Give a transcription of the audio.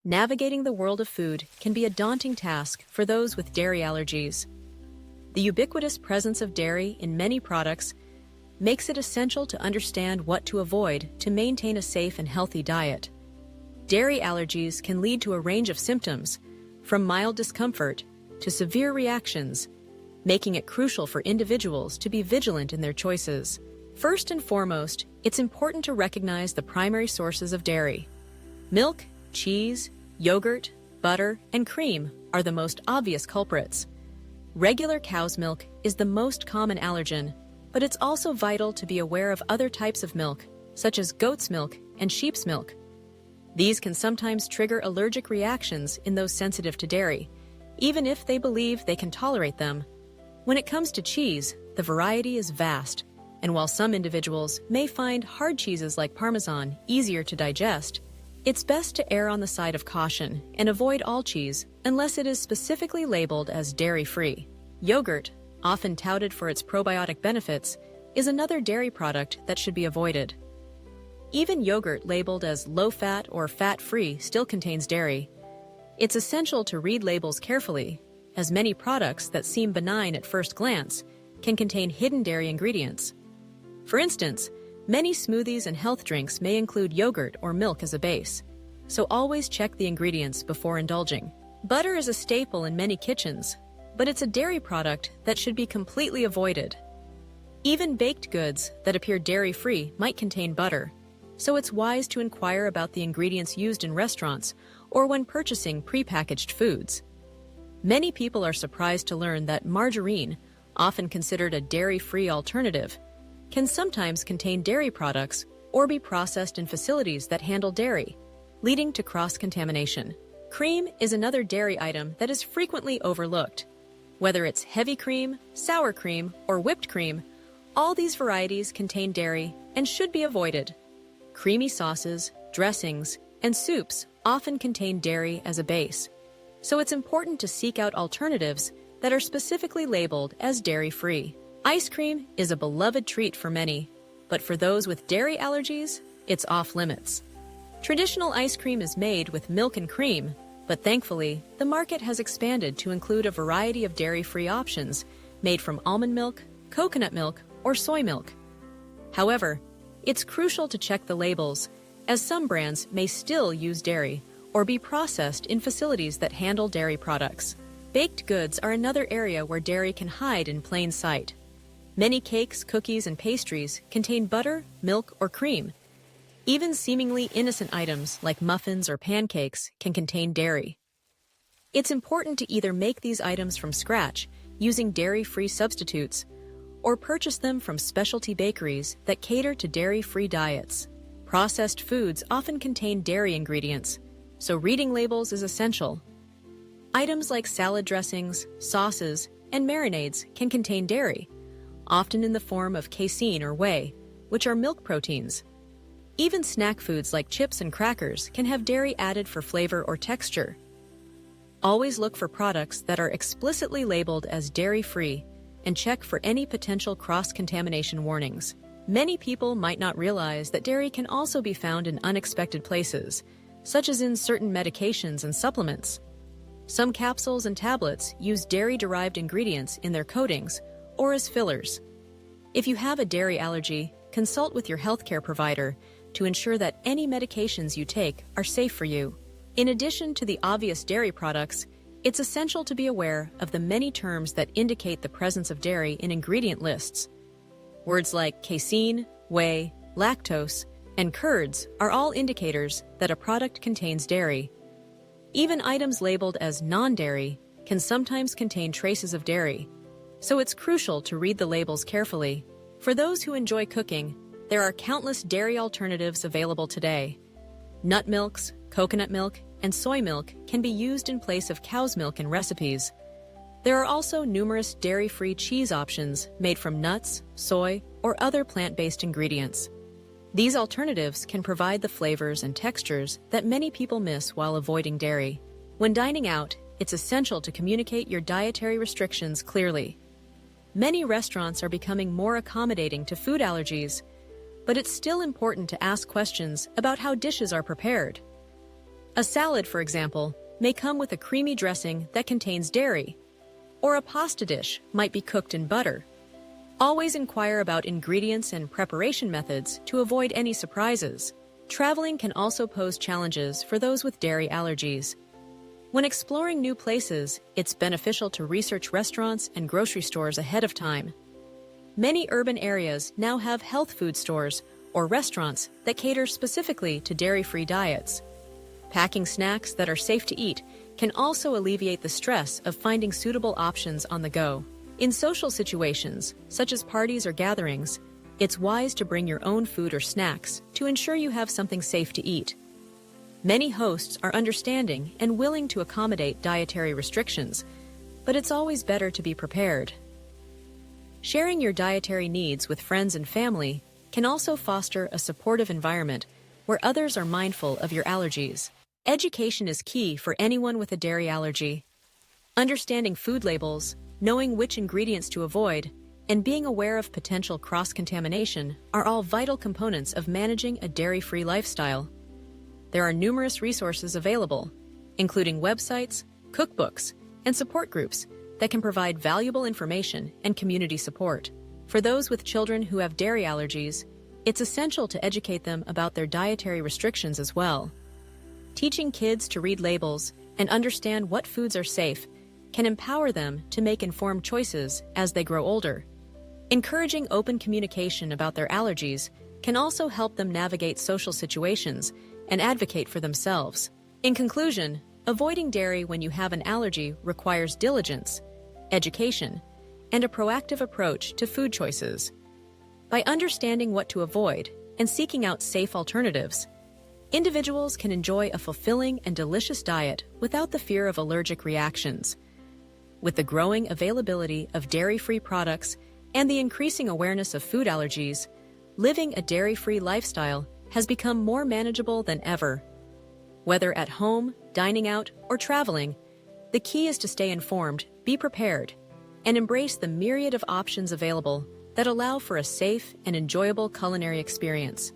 Navigating the world of food can be a daunting task for those with dairy allergies. The ubiquitous presence of dairy in many products makes it essential to understand what to avoid to maintain a safe and healthy diet. Dairy allergies can lead to a range of symptoms, from mild discomfort to severe reactions, making it crucial for individuals to be vigilant in their choices. First and foremost, it's important to recognize the primary sources of dairy. Milk, cheese, yogurt, butter, and cream are the most obvious culprits. Regular cow's milk is the most common allergen, but it's also vital to be aware of other types of milk, such as goat's milk and sheep's milk. These can sometimes trigger allergic reactions in those sensitive to dairy, even if they believe they can tolerate them. When it comes to cheese, the variety is vast, and while some individuals may find hard cheeses like Parmesan easier to digest, it's best to err on the side of caution and avoid all cheese unless it is specifically labeled as dairy-free. Yogurt, often touted for its probiotic benefits, is another dairy product that should be avoided. Even yogurt labeled as low-fat or fat-free still contains dairy. It's essential to read labels carefully, as many products that seem benign at first glance can contain hidden dairy ingredients. For instance, many smoothies and health drinks may include yogurt or milk as a base, so always check the ingredients before indulging. Butter is a staple in many kitchens, but it's a dairy product that should be completely avoided. Even baked goods that appear dairy-free might contain butter, so it's wise to inquire about the ingredients used in restaurants or when purchasing prepackaged foods. Many people are surprised to learn that margarine, often considered a dairy-free alternative, can sometimes contain dairy products or be processed in facilities that handle dairy, leading to cross-contamination. Cream is another dairy item that is frequently overlooked. Whether it's heavy cream, sour cream, or whipped cream, all these varieties contain dairy and should be avoided. Creamy sauces, dressings, and soups often contain dairy as a base, so it's important to seek out alternatives that are specifically labeled as dairy-free. Ice cream is a beloved treat for many, but for those with dairy allergies, it's off-limits. Traditional ice cream is made with milk and cream, but thankfully, the market has expanded to include a variety of dairy-free options made from almond milk, coconut milk, or soy milk. However, it's crucial to check the labels, as some brands may still use dairy or be processed in facilities that handle dairy products. Baked goods are another area where dairy can hide in plain sight. Many cakes, cookies, and pastries contain butter, milk, or cream. Even seemingly innocent items like muffins or pancakes can contain dairy. It's important to either make these items from scratch using dairy-free substitutes or purchase them from specialty bakeries that cater to dairy-free diets. Processed foods often contain dairy ingredients, so reading labels is essential. Items like salad dressings, sauces, and marinades can contain dairy, often in the form of casein or whey, which are milk proteins. Even snack foods like chips and crackers can have dairy added for flavor or texture. Always look for products that are explicitly labeled as dairy-free and check for any potential cross-contamination warnings. Many people might not realize that dairy can also be found in unexpected places, such as in certain medications and supplements. Some capsules and tablets use dairy-derived ingredients in their coatings or as fillers. If you have a dairy allergy, consult with your healthcare provider to ensure that any medications you take are safe for you. In addition to the obvious dairy products, it's essential to be aware of the many terms that indicate the presence of dairy in ingredient lists. Words like casein, whey, lactose, and curds are all indicators that a product contains dairy. Even items labeled as non-dairy can sometimes contain traces of dairy, so it's crucial to read the labels carefully. For those who enjoy cooking, there are countless dairy alternatives available today. Nut milks, coconut milk, and soy milk can be used in place of cow's milk in recipes. There are also numerous dairy-free cheese options made from nuts, soy, or other plant-based ingredients. These alternatives can provide the flavors and textures that many people miss while avoiding dairy. When dining out, it's essential to communicate your dietary restrictions clearly. Many restaurants are becoming more accommodating to food allergies, but it's still important to ask questions about how dishes are prepared. A salad, for example, may come with a creamy dressing that contains dairy, or a pasta dish might be cooked in butter. Always inquire about ingredients and preparation methods to avoid any surprises. Traveling can also pose challenges for those with dairy allergies. When exploring new places, it's beneficial to research restaurants and grocery stores ahead of time. Many urban areas now have health food stores or restaurants that cater specifically to dairy-free diets. Packing snacks that are safe to eat can also alleviate the stress of finding suitable options on the go. In social situations, such as parties or gatherings, it's wise to bring your own food or snacks to ensure you have something safe to eat. Many hosts are understanding and willing to accommodate dietary restrictions, but it's always better to be prepared. Sharing your dietary needs with friends and family can also foster a supportive environment where others are mindful of your allergies. Education is key for anyone with a dairy allergy. Understanding food labels, knowing which ingredients to avoid, and being aware of potential cross-contamination are all vital components of managing a dairy-free lifestyle. There are numerous resources available, including websites, cookbooks, and support groups that can provide valuable information and community support. For those with children who have dairy allergies, it's essential to educate them about their dietary restrictions as well. Teaching kids to read labels and understand what foods are safe can empower them to make informed choices as they grow older. Encouraging open communication about their allergies can also help them navigate social situations and advocate for themselves. In conclusion, avoiding dairy when you have an allergy requires diligence, education, and a proactive approach to food choices. By understanding what to avoid and seeking out safe alternatives, individuals can enjoy a fulfilling and delicious diet without the fear of allergic reactions. With the growing availability of dairy-free products and the increasing awareness of food allergies, living a dairy-free lifestyle has become more manageable than ever. Whether at home, dining out, or traveling, the key is to stay informed, be prepared, and embrace the myriad of options available that allow for a safe and enjoyable culinary experience.